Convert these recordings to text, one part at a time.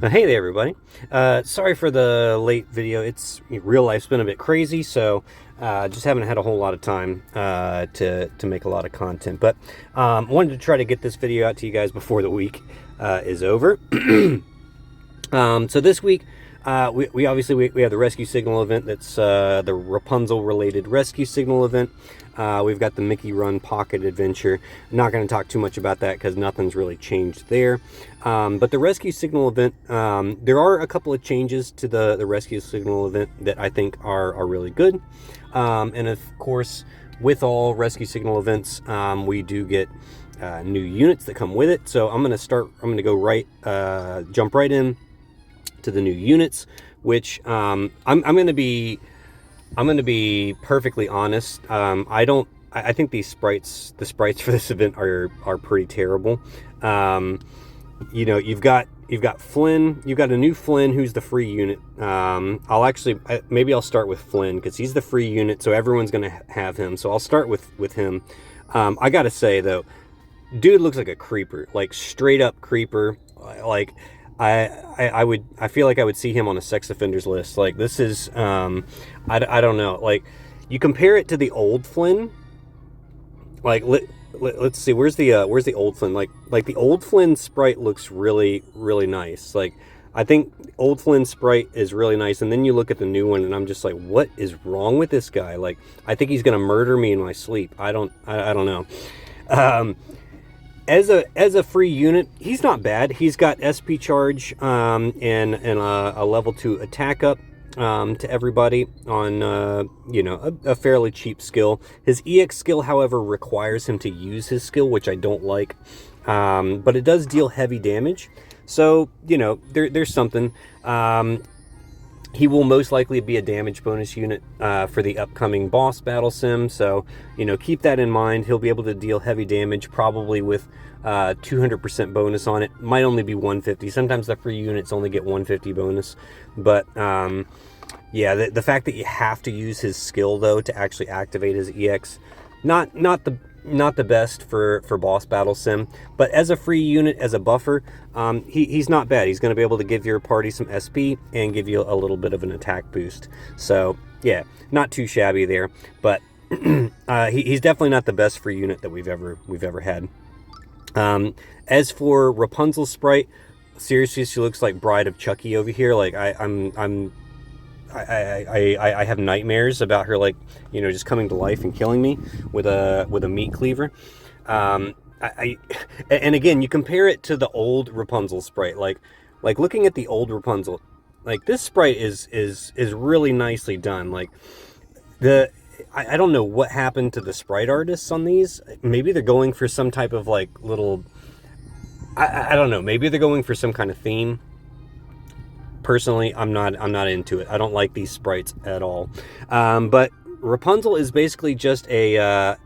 Hey there, everybody. Sorry for the late video. Real life's been a bit crazy, so just haven't had a whole lot of time to make a lot of content. But wanted to try to get this video out to you guys before the week is over. So this week, we obviously we have the rescue signal event. That's the Rapunzel related rescue signal event. We've got the Mickey Run Pocket Adventure. I'm not going to talk too much about that because nothing's really changed there. But the rescue signal event, there are a couple of changes to the rescue signal event that I think are really good. And of course, with all rescue signal events, we do get new units that come with it. So I'm going to go jump right in to the new units, which I'm going to be perfectly honest. I think the sprites for this event are pretty terrible. You've got Flynn. You've got a new Flynn who's the free unit. Maybe I'll start with Flynn because he's the free unit, so everyone's going to have him. So I'll start with him. I gotta say though, dude looks like a creeper, like straight up creeper. Like I feel like I would see him on a sex offenders list. Like this is I don't know. Like you compare it to the old Flynn. Like let's see, where's the old Flynn? Like the old Flynn sprite looks really nice. Like I think old Flynn sprite is really nice, and then you look at the new one and I'm just like, what is wrong with this guy? Like I think he's gonna murder me in my sleep. I don't know. As a free unit, he's not bad. He's got SP charge and a level 2 attack up to everybody on a fairly cheap skill. His EX skill, however, requires him to use his skill, which I don't like. But it does deal heavy damage, so there's something. He will most likely be a damage bonus unit for the upcoming boss battle sim, so keep that in mind. He'll be able to deal heavy damage, probably with 200% bonus on it. Might only be 150. Sometimes the free units only get 150 bonus, but yeah, the fact that you have to use his skill though to actually activate his EX, not the best for boss battle sim, but as a free unit, as a buffer, he's not bad. He's going to be able to give your party some SP and give you a little bit of an attack boost. So yeah, not too shabby there, but he's definitely not the best free unit that we've ever had. As for Rapunzel's sprite, seriously, she looks like Bride of Chucky over here. Like I have nightmares about her, like just coming to life and killing me with a meat cleaver. And again, you compare it to the old Rapunzel sprite, like looking at the old Rapunzel, like this sprite is really nicely done. Like I don't know what happened to the sprite artists on these. Maybe they're going for some type of like little, I don't know, maybe they're going for some kind of theme. Personally, I'm not into it. I don't like these sprites at all. But Rapunzel is basically just a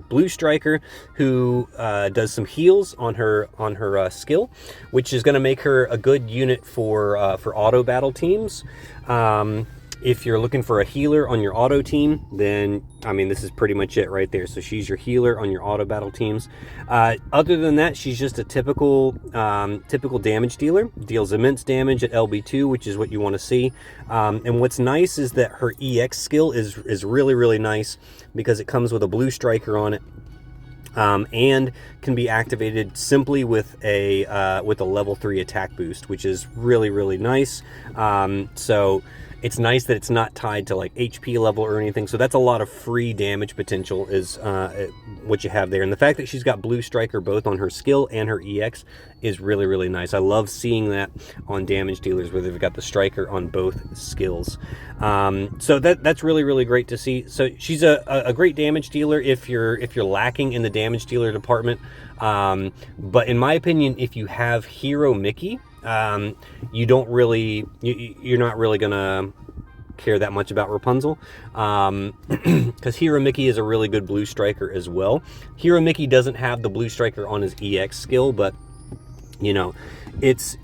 blue striker who does some heals on her skill, which is going to make her a good unit for auto battle teams. If you're looking for a healer on your auto team, then I mean this is pretty much it right there. So she's your healer on your auto battle teams. Other than that, she's just a typical damage dealer. Deals immense damage at LB2, which is what you want to see. And what's nice is that her EX skill is really nice because it comes with a blue striker on it. And can be activated simply with a level 3 attack boost, which is really nice. So it's nice that it's not tied to like HP level or anything. So that's a lot of free damage potential is what you have there. And the fact that she's got blue striker both on her skill and her EX is really nice. I love seeing that on damage dealers where they've got the striker on both skills. So that's really great to see. So she's a great damage dealer if you're lacking in the damage dealer department. But in my opinion, if you have Hero Mickey, you're not really gonna care that much about Rapunzel, because Hero Mickey is a really good blue striker as well. Hero Mickey doesn't have the blue striker on his EX skill, but it's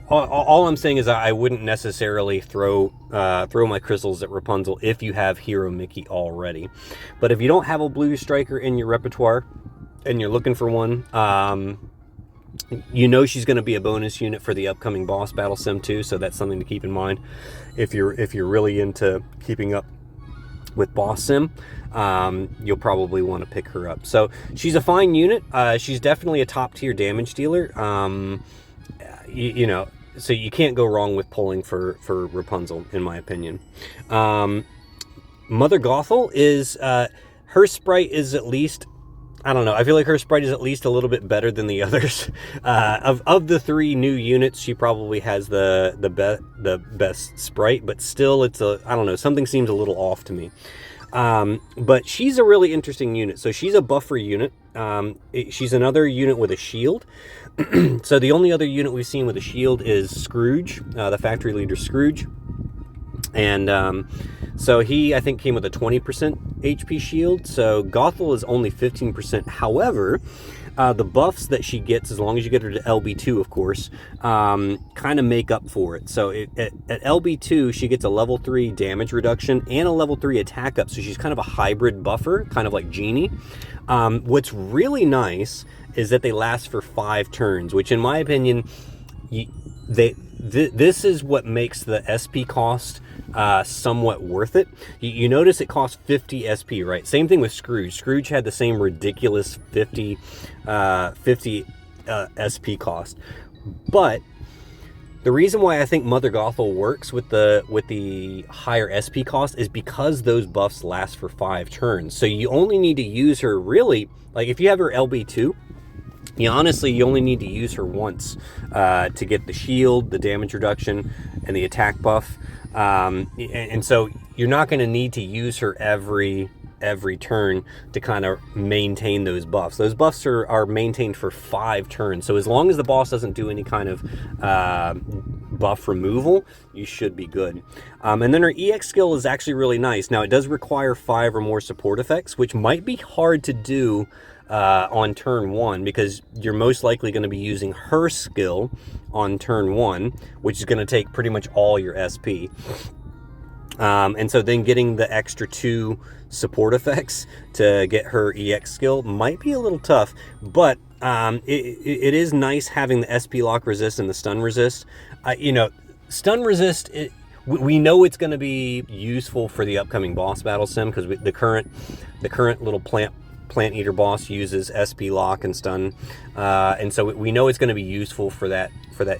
all I'm saying is I wouldn't necessarily throw my crystals at Rapunzel if you have Hero Mickey already. But if you don't have a blue striker in your repertoire and you're looking for one, You know she's going to be a bonus unit for the upcoming boss battle sim too, so that's something to keep in mind if you're really into keeping up with boss sim. You'll probably want to pick her up. So she's a fine unit. She's definitely a top tier damage dealer. You know, so you can't go wrong with pulling for Rapunzel, in my opinion. Mother Gothel is her sprite is at least, I don't know, I feel like her sprite is at least a little bit better than the others. Of the 3 new units, she probably has the best sprite, but still it's I don't know, something seems a little off to me. But she's a really interesting unit. So she's a buffer unit. She's another unit with a shield. So the only other unit we've seen with a shield is Scrooge, the factory leader Scrooge. And so he, I think, came with a 20% HP shield. So Gothel is only 15%. However, the buffs that she gets, as long as you get her to LB2, of course, kind of make up for it. So at LB2, she gets a level 3 damage reduction and a level 3 attack up. So she's kind of a hybrid buffer, kind of like Genie. What's really nice is that they last for 5 turns, which in my opinion, this is what makes the SP cost somewhat worth it. You notice it costs 50 SP, right? Same thing with Scrooge. Scrooge had the same ridiculous 50 SP cost. But the reason why I think Mother Gothel works with the higher SP cost is because those buffs last for 5 turns. So you only need to use her really, like if you have her LB2, you only need to use her once to get the shield, the damage reduction, and the attack buff. And so you're not going to need to use her every turn to kind of maintain those buffs. Those buffs are maintained for 5 turns. So as long as the boss doesn't do any kind of buff removal, you should be good. And then her EX skill is actually really nice. Now it does require 5 or more support effects, which might be hard to do on turn 1, because you're most likely going to be using her skill on turn 1, which is going to take pretty much all your SP. And so then getting the extra 2 support effects to get her EX skill might be a little tough, but it is nice having the SP lock resist and the stun resist. You know, stun resist, we know it's going to be useful for the upcoming boss battle sim, because the current little plant eater boss uses SP lock and stun, and so we know it's going to be useful for that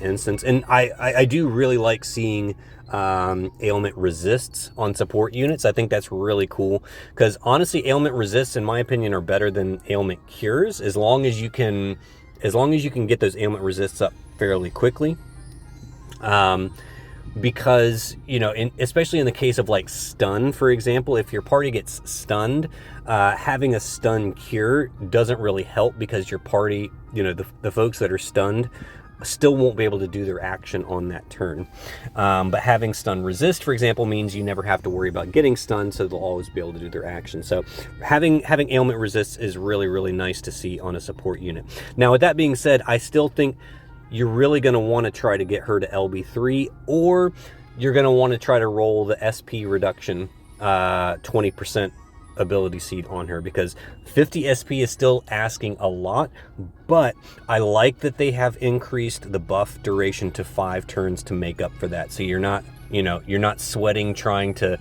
instance. And I do really like seeing ailment resists on support units. I think that's really cool, because honestly, ailment resists, in my opinion, are better than ailment cures, as long as you can get those ailment resists up fairly quickly. Because, you know, especially in the case of like stun, for example, if your party gets stunned, having a stun cure doesn't really help, because your party, you know, the folks that are stunned still won't be able to do their action on that turn. But having stun resist, for example, means you never have to worry about getting stunned, so they'll always be able to do their action. So having ailment resists is really, really nice to see on a support unit. Now, with that being said, I still think you're really going to want to try to get her to LB3, or you're going to want to try to roll the SP reduction 20% ability seed on her, because 50 SP is still asking a lot, but I like that they have increased the buff duration to 5 turns to make up for that. So you're not sweating trying to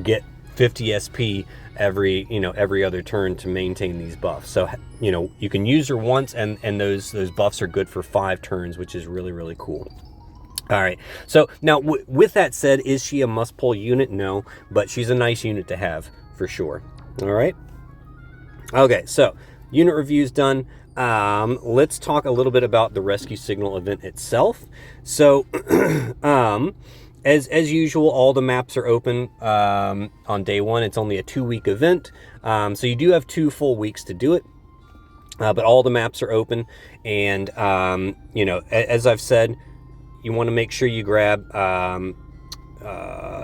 get 50 SP every other turn to maintain these buffs. So, you know, you can use her once, and those buffs are good for 5 turns, which is really, really cool. All right, so now with that said, is she a must pull unit? No, but she's a nice unit to have for sure. All right, okay, so unit review's done. Let's talk a little bit about the rescue signal event itself. So as usual, all the maps are open on day 1. It's only a 2-week event, so you do have 2 full weeks to do it, but all the maps are open. And you know, as I've said, you want to make sure you grab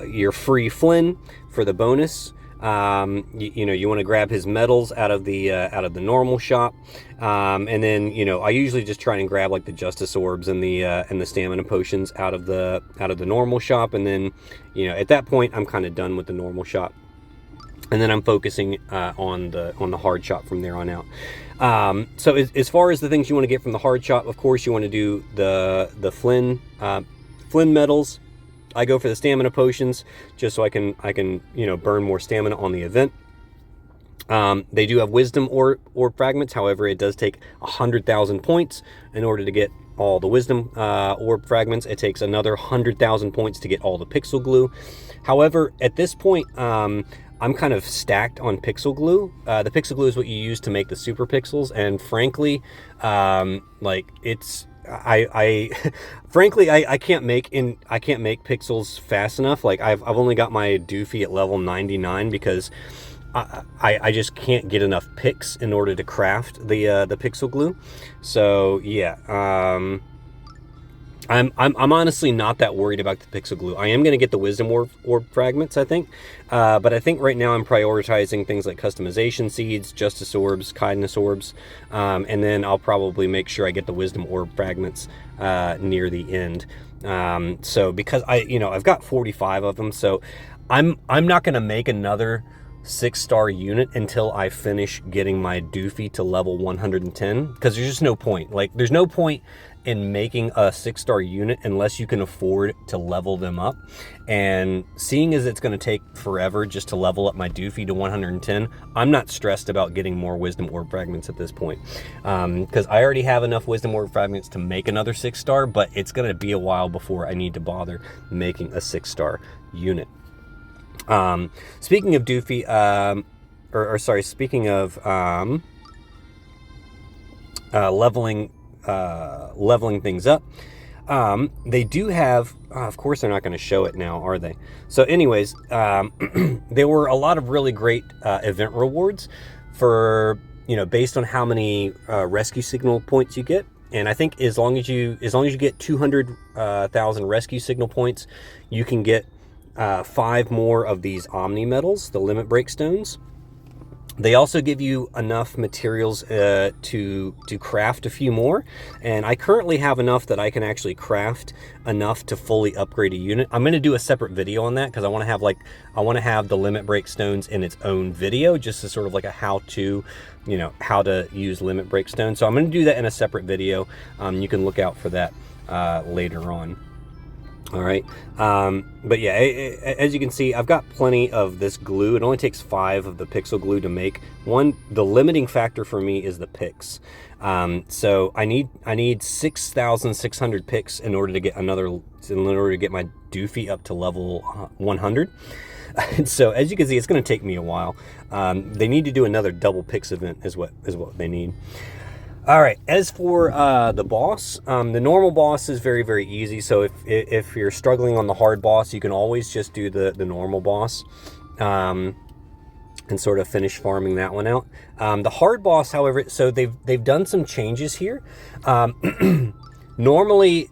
your free Flynn for the bonus. You know, you want to grab his medals out of the normal shop, and then, you know, I usually just try and grab like the justice orbs and the stamina potions out of the normal shop, and then, you know, at that point I'm kind of done with the normal shop, and then I'm focusing on the hard shop from there on out. So as far as the things you want to get from the hard shop, of course you want to do the Flynn medals. I go for the stamina potions just so I can burn more stamina on the event. They do have wisdom orb fragments. However, it does take 100,000 points in order to get all the wisdom orb fragments. It takes another 100,000 points to get all the pixel glue. However, at this point, I'm kind of stacked on pixel glue. The pixel glue is what you use to make the super pixels, and frankly, frankly, I can't make pixels fast enough. Like I've only got my doofy at level 99 because I just can't get enough picks in order to craft the pixel glue. So yeah, I'm honestly not that worried about the pixel glue. I am going to get the wisdom orb fragments, I think, but I think right now I'm prioritizing things like customization seeds, justice orbs, kindness orbs, and then I'll probably make sure I get the wisdom orb fragments near the end. So because I've got 45 of them, so I'm not going to make another 6-star unit until I finish getting my doofy to level 110, because there's just no point. Like there's no point in making a 6-star unit unless you can afford to level them up, and seeing as it's going to take forever just to level up my doofy to 110, I'm not stressed about getting more wisdom orb fragments at this point, because I already have enough wisdom orb fragments to make another 6-star, but it's going to be a while before I need to bother making a 6-star unit. Speaking of doofy, speaking of leveling things up, they do have, of course they're not going to show it now, are they? So anyways, there were a lot of really great event rewards for, based on how many rescue signal points you get. And I think as long as you get 200,000 rescue signal points, you can get 5 more of these Omni medals, the limit break stones. They also give you enough materials to craft a few more, and I currently have enough that I can actually craft enough to fully upgrade a unit. I'm going to do a separate video on that because I want to have the limit break stones in its own video, just as sort of like a how to use limit break stones. So I'm going to do that in a separate video. You can look out for that later on. All right, but yeah, as you can see, I've got plenty of this glue. It only takes 5 of the pixel glue to make one. The limiting factor for me is the picks. So I need 6,600 picks in order to get my doofy up to level 100. And so as you can see, it's going to take me a while. They need to do another double picks event is what they need. All right, as for the boss, the normal boss is very, very easy. So if you're struggling on the hard boss, you can always just do the normal boss and sort of finish farming that one out. The hard boss, however, so they've done some changes here. Normally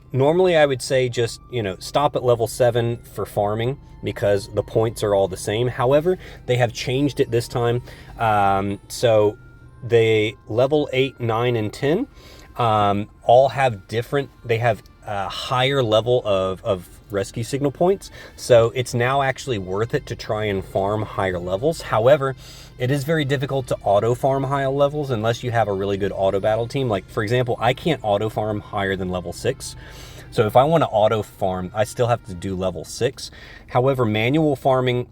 I would say just, stop at level 7 for farming because the points are all the same. However, they have changed it this time. So they level 8, 9, and 10 all have they have a higher level of rescue signal points. So it's now actually worth it to try and farm higher levels. However, it is very difficult to auto farm higher levels unless you have a really good auto battle team. Like for example, I can't auto farm higher than level 6. So if I want to auto farm, I still have to do level 6. However, manual farming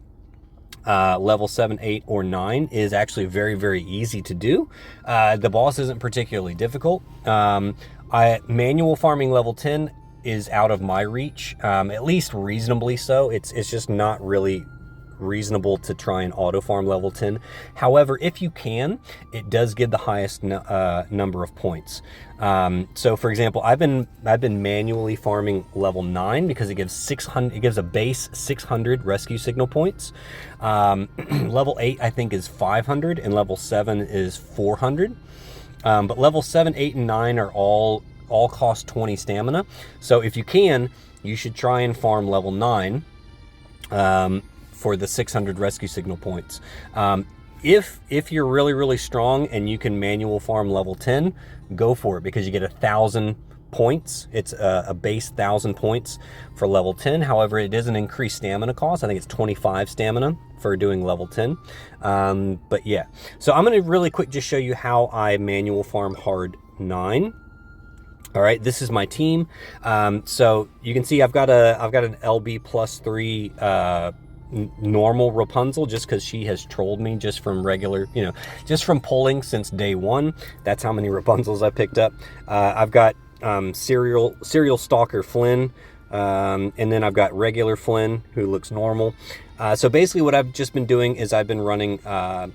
level 7, 8, or 9 is actually very, very easy to do. The boss isn't particularly difficult. Manual farming level 10 is out of my reach, at least reasonably so. It's just not really reasonable to try and auto farm level 10. However, if you can, it does give the highest number of points. So for example, I've been manually farming level 9 because it gives 600. It gives a base 600 rescue signal points. Level 8 I think is 500, and level 7 is 400. But level 7, 8, and 9 are all cost 20 stamina. So if you can, you should try and farm level 9. For the 600 rescue signal points. If you're really, really strong and you can manual farm level 10, go for it because you get 1,000 points. It's a base 1,000 points for level 10. However, it is an increased stamina cost. I think it's 25 stamina for doing level 10. But yeah, so I'm going to really quick just show you how I manual farm hard 9. All right, this is my team. So you can see I've got an LB plus 3 normal Rapunzel, just because she has trolled me just from regular, just from pulling since day 1. That's how many Rapunzels I picked up. I've got serial stalker Flynn, and then I've got regular Flynn, who looks normal. So basically what I've just been doing is I've been running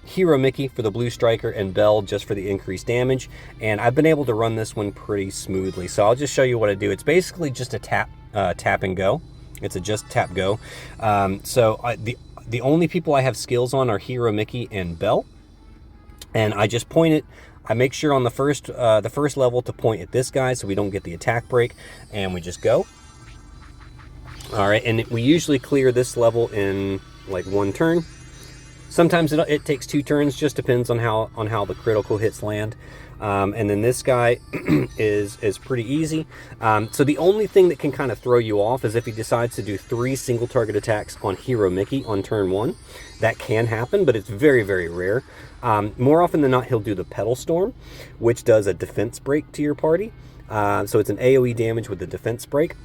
Hero Mickey for the blue striker and Belle just for the increased damage, and I've been able to run this one pretty smoothly. So I'll just show you what I do. It's basically just a tap and go. It's a just tap go. The only people I have skills on are Hero Mickey and Belle, and I just point it. I make sure on the first level to point at this guy so we don't get the attack break, and we just go. All right, and we usually clear this level in like 1 turn. Sometimes it takes 2 turns, just depends on how the critical hits land. And then this guy is pretty easy. So the only thing that can kind of throw you off is if he decides to do 3 single target attacks on Hero Mickey on turn 1. That can happen, but it's very, very rare. More often than not, he'll do the Petal Storm, which does a defense break to your party. So it's an AoE damage with the defense break.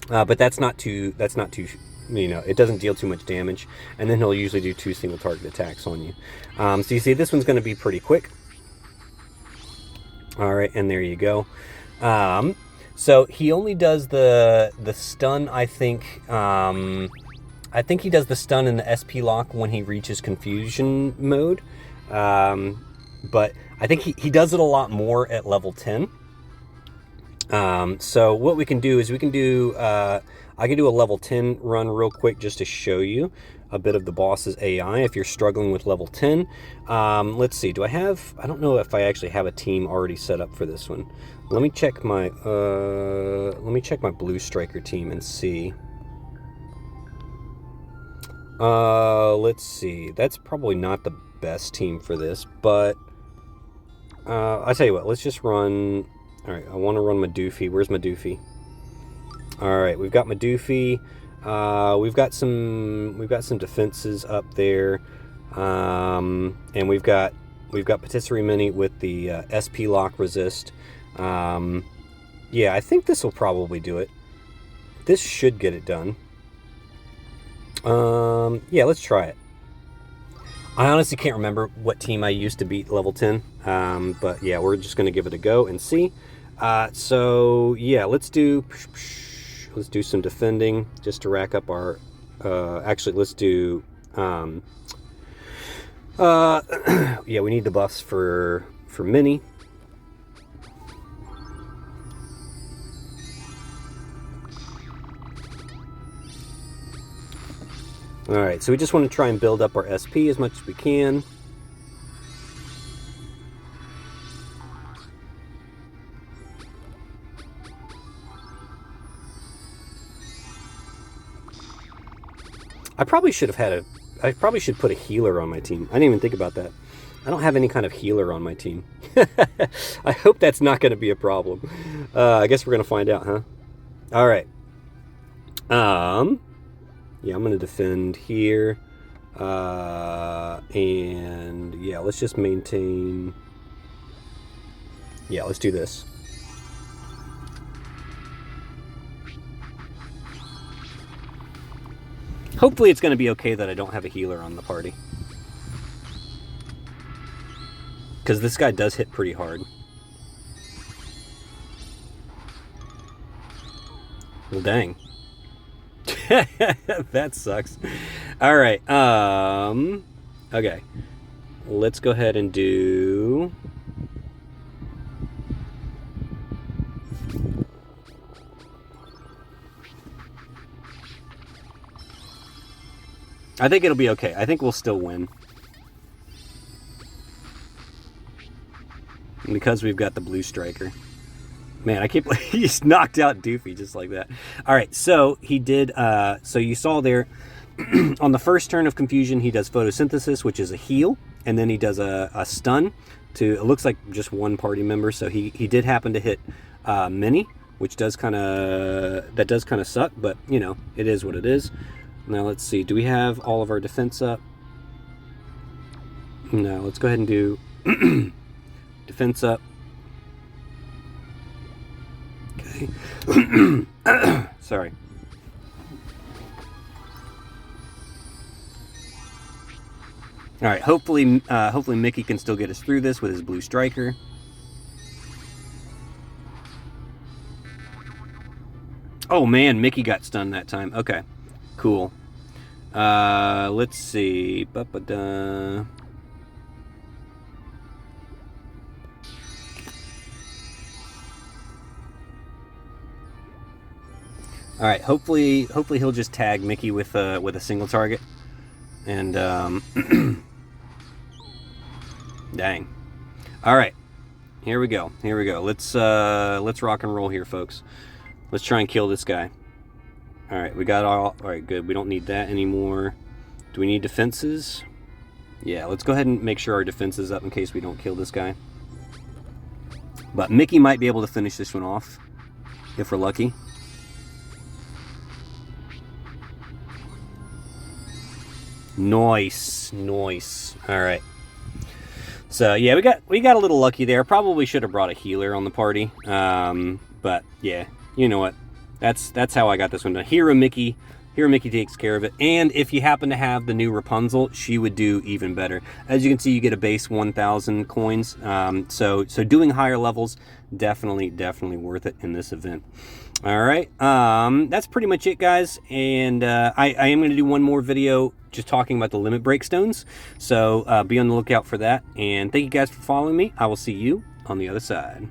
But that's not too, it doesn't deal too much damage. And then he'll usually do 2 single target attacks on you. So you see this one's going to be pretty quick. All right, and there you go. So he only does the stun, I think. I think he does the stun in the SP lock when he reaches confusion mode. But I think he does it a lot more at level 10. So what we can do is I can do a level 10 run real quick just to show you a bit of the boss's AI if you're struggling with level 10. Let's see, I don't know if I actually have a team already set up for this one. Let me check my blue striker team and see. Let's see, that's probably not the best team for this, but I'll tell you what, let's just run. All right, I want to run Madoofy. Where's Madoofy? All right, we've got Madoofy. We've got some defenses up there, and we've got Patisserie Mini with the SP lock resist. Yeah, I think this will probably do it. This should get it done. Yeah, let's try it. I honestly can't remember what team I used to beat level 10, but yeah, we're just gonna give it a go and see. So yeah, let's do some defending just to rack up our. Actually, let's do. Yeah, we need the buffs for Mini. All right, so we just want to try and build up our SP as much as we can. I probably should put a healer on my team. I didn't even think about that. I don't have any kind of healer on my team. I hope that's not going to be a problem. I guess we're going to find out, huh? All right. Yeah, I'm going to defend here. And yeah, let's just maintain. Yeah, let's do this. Hopefully it's going to be okay that I don't have a healer on the party. Because this guy does hit pretty hard. Well, dang. That sucks. All right. Okay. Let's go ahead and do. I think it'll be okay. I think we'll still win. Because we've got the blue striker. Man, I keep he's knocked out Doofy just like that. All right, so he did. So you saw there on the first turn of confusion, he does photosynthesis, which is a heal, and then he does a stun to. It looks like just one party member. So he did happen to hit mini, which does kind of suck, but you know, it is what it is. Now let's see, do we have all of our defense up? No, let's go ahead and do defense up. Okay. Sorry. All right, hopefully Mickey can still get us through this with his blue striker. Oh man, Mickey got stunned that time. Okay, cool. Let's see. Ba-ba-da. All right, hopefully he'll just tag Mickey with a single target. And dang. All right, here we go. Let's rock and roll here, folks. Let's try and kill this guy. All right, we got all right, good. We don't need that anymore. Do we need defenses? Yeah, let's go ahead and make sure our defense is up in case we don't kill this guy. But Mickey might be able to finish this one off if we're lucky. Nice. All right. So yeah, we got a little lucky there. Probably should have brought a healer on the party. But yeah, you know what? That's how I got this one done. Hero Mickey takes care of it. And if you happen to have the new Rapunzel, she would do even better. As you can see, you get a base 1,000 coins. So doing higher levels, definitely worth it in this event. All right, that's pretty much it, guys. And I am going to do one more video just talking about the limit break stones. So be on the lookout for that. And thank you guys for following me. I will see you on the other side.